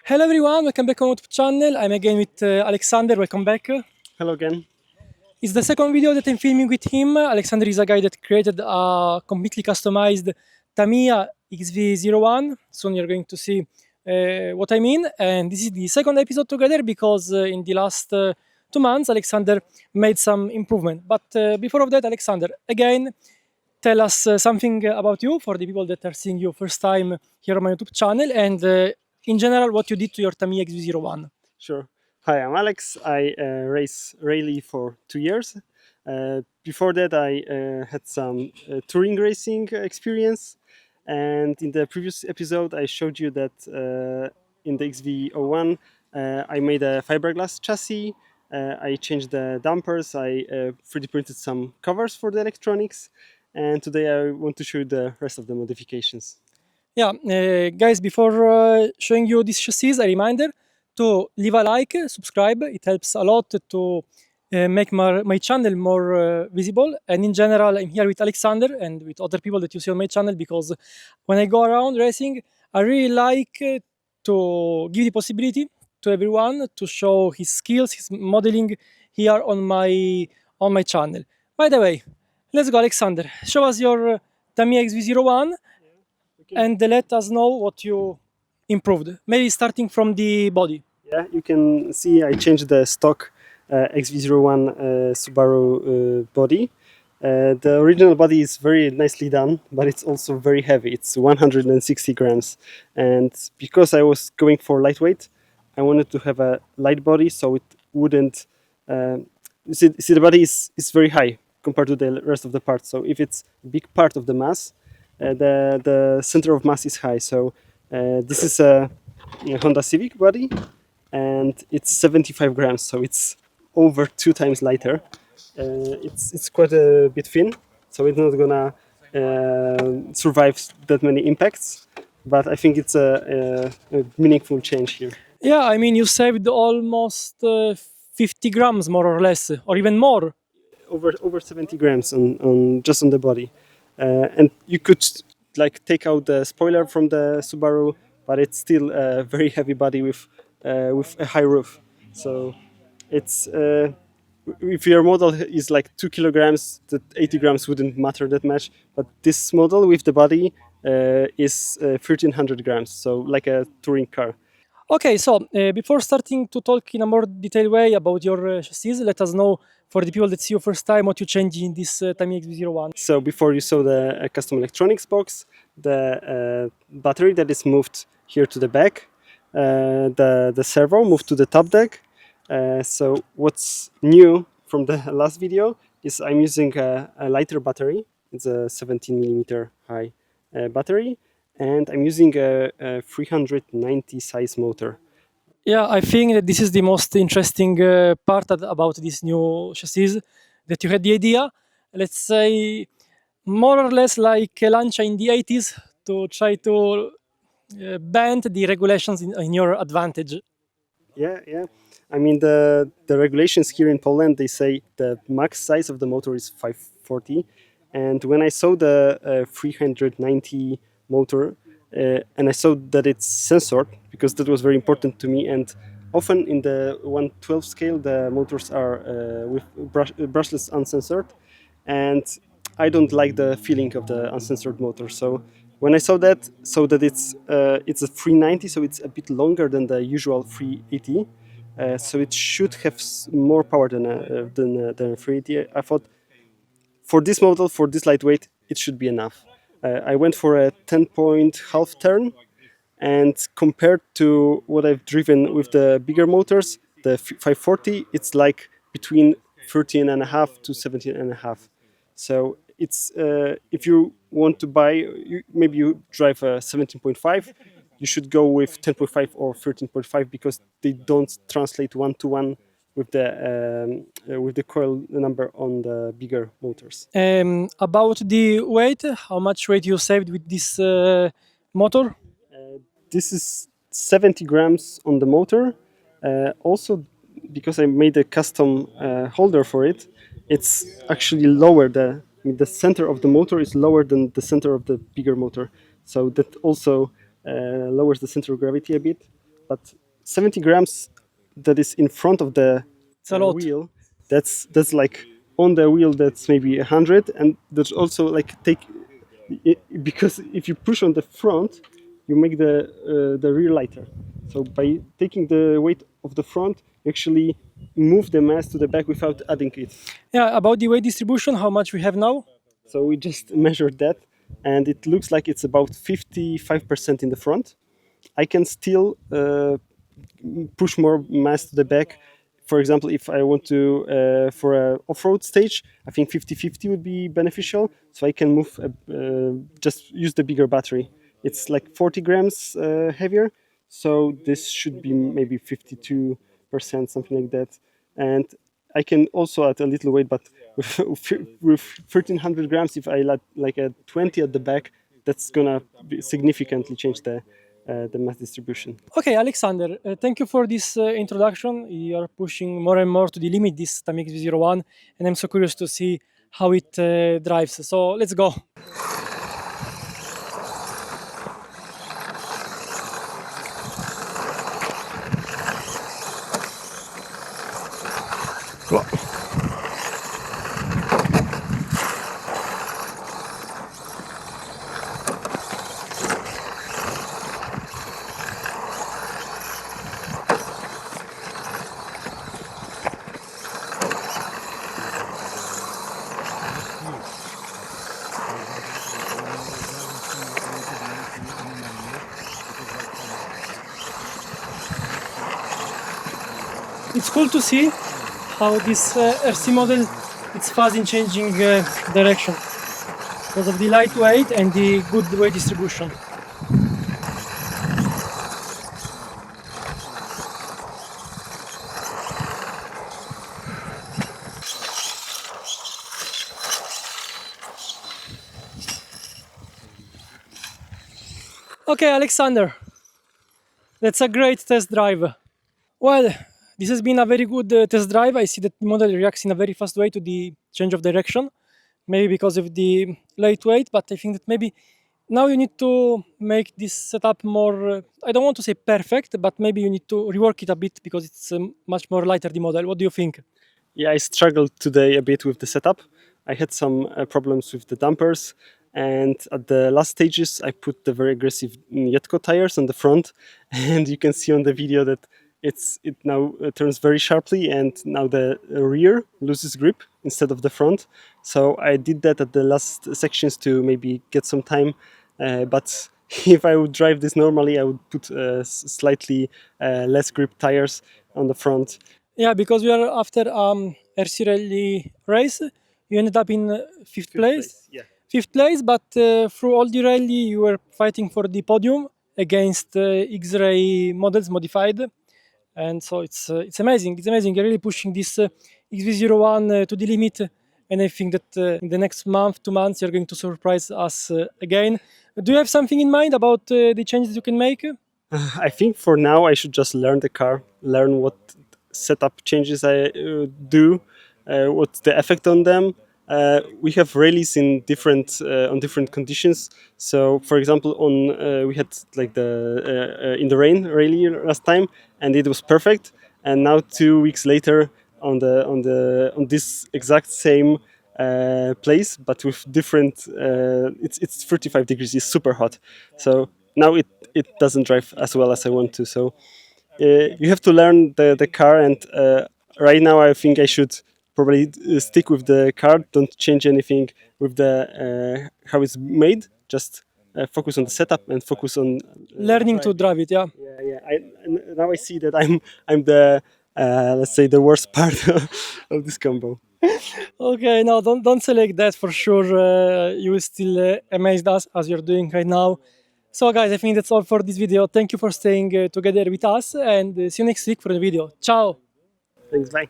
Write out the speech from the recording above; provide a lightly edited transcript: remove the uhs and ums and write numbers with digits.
Hello everyone, welcome back on YouTube channel. I'm again with Aleksander, welcome back. Hello again. It's the second video that I'm filming with him. Aleksander is a guy that created a completely customized Tamiya XV-01. Soon you're going to see what I mean. And this is the second episode together because in the last 2 months Aleksander made some improvement. But before of that, Aleksander, again, tell us something about you for the people that are seeing you first time here on my YouTube channel and in general what you did to your Tamiya XV-01. Sure. Hi, I'm Alex. I race rally for 2 years. Before that, I had some touring racing experience. And in the previous episode, I showed you that in the XV-01, I made a fiberglass chassis. I changed the dampers. I 3D printed some covers for the electronics. And today I want to show you the rest of the modifications. Yeah, guys, before showing you this chassis, a reminder to leave a like, subscribe. It helps a lot to make my channel more visible. And in general, I'm here with Aleksander and with other people that you see on my channel because when I go around racing, I really like to give the possibility to everyone to show his skills, his modeling here on my channel. By the way, let's go, Aleksander. Show us your Tamiya XV-01 and let us know what you improved. Maybe starting from the body. Yeah, you can see I changed the stock XV-01 Subaru body. The original body is very nicely done, but it's also very heavy. It's 160 grams. And because I was going for lightweight, I wanted to have a light body so it wouldn't... see, the body is very high compared to the rest of the parts. So if it's a big part of the mass, the center of mass is high. So this is a Honda Civic body, and it's 75 grams, so it's over 2 times lighter. It's quite a bit thin, so it's not gonna survive that many impacts. But I think it's a meaningful change here. Yeah, I mean, you saved almost 50 grams, more or less, or even more. Over 70 grams on just on the body, and you could like take out the spoiler from the Subaru, but it's still a very heavy body with a high roof. So it's if your model is like 2 kilograms, that 80 grams wouldn't matter that much. But this model with the body is 1300 grams, so like a touring car. Okay, so before starting to talk in a more detailed way about your chassis, let us know for the people that see you first time what you changed in this Tamiya XV-01. So before you saw the custom electronics box, the battery that is moved here to the back, the servo moved to the top deck. So what's new from the last video is I'm using a lighter battery. It's a 17 millimeter high battery, and I'm using a 390 size motor. Yeah, I think that this is the most interesting part about this new chassis, that you had the idea, let's say, more or less like a Lancia in the 80s to try to bend the regulations in your advantage. Yeah. I mean, the regulations here in Poland, they say the max size of the motor is 540. And when I saw the 390 motor, and I saw that it's censored, because that was very important to me. And often in the 112 scale, the motors are with brushless uncensored. And I don't like the feeling of the uncensored motor. So when I saw that it's a 390, so it's a bit longer than the usual 380. So it should have more power than 380. I thought for this model, for this lightweight, it should be enough. I went for a 10-point half turn, and compared to what I've driven with the bigger motors, the 540, it's like between 13.5 to 17.5. So it's if you want to buy, maybe you drive a 17.5, you should go with 10.5 or 13.5 because they don't translate one-to-one with the coil number on the bigger motors. About the weight, how much weight you saved with this motor? This is 70 grams on the motor. Also, because I made a custom holder for it, it's actually lower. mean, the center of the motor is lower than the center of the bigger motor, so that also lowers the center of gravity a bit. But 70 grams that is in front of the It's a lot. wheel, that's like on the wheel that's maybe 100, and there's also like because if you push on the front, you make the rear lighter. So by taking the weight of the front, you actually move the mass to the back without adding it. Yeah, about the weight distribution, how much we have now? So we just measured that, and it looks like it's about 55% in the front. I can still push more mass to the back. For example, if I want to, for an off-road stage, I think 50-50 would be beneficial. So I can move, just use the bigger battery. It's like 40 grams heavier. So this should be maybe 52%, something like that. And I can also add a little weight, but with 1300 grams, if I add like a 20 at the back, that's gonna significantly change the mass distribution. Okay, Alexander, thank you for this introduction. You are pushing more and more to the limit this Tamiya XV-01, and I'm so curious to see how it drives. So let's go. It's cool to see how this RC model is fast in changing direction because of the lightweight and the good weight distribution. Okay, Alexander, that's a great test drive. Well, this has been a very good test drive. I see that the model reacts in a very fast way to the change of direction, maybe because of the lightweight, but I think that maybe now you need to make this setup more, I don't want to say perfect, but maybe you need to rework it a bit because it's much more lighter, the model. What do you think? Yeah, I struggled today a bit with the setup. I had some problems with the dampers, and at the last stages I put the very aggressive Yetko tires on the front, and you can see on the video that it now turns very sharply, and now the rear loses grip instead of the front. So I did that at the last sections to maybe get some time, but if I would drive this normally, I would put slightly less grip tires on the front. Yeah, because we are after RC Rally race, you ended up in fifth place. Yeah. Fifth place, but through all the rally you were fighting for the podium against X-Ray models modified, and so it's amazing. It's amazing. You're really pushing this XV-01 to the limit, and I think that in the next month, 2 months, you're going to surprise us again. Do you have something in mind about the changes you can make? I think for now I should just learn the car, learn what setup changes I do, what's the effect on them. We have rallies in different on different conditions. So, for example, on we had like the in the rain rally last time, and it was perfect. And now 2 weeks later, on this exact same place, but with different. It's 35 degrees. It's super hot. So now it doesn't drive as well as I want to. So you have to learn the car, and right now I think I should probably stick with the car. Don't change anything with the how it's made. Just focus on the setup and focus on Learning to drive it, yeah. Yeah. Now I see that I'm the let's say the worst part of this combo. Okay, no, don't say like that for sure. You will still amaze us as you're doing right now. So, guys, I think that's all for this video. Thank you for staying together with us, and see you next week for the video. Ciao! Thanks. Bye.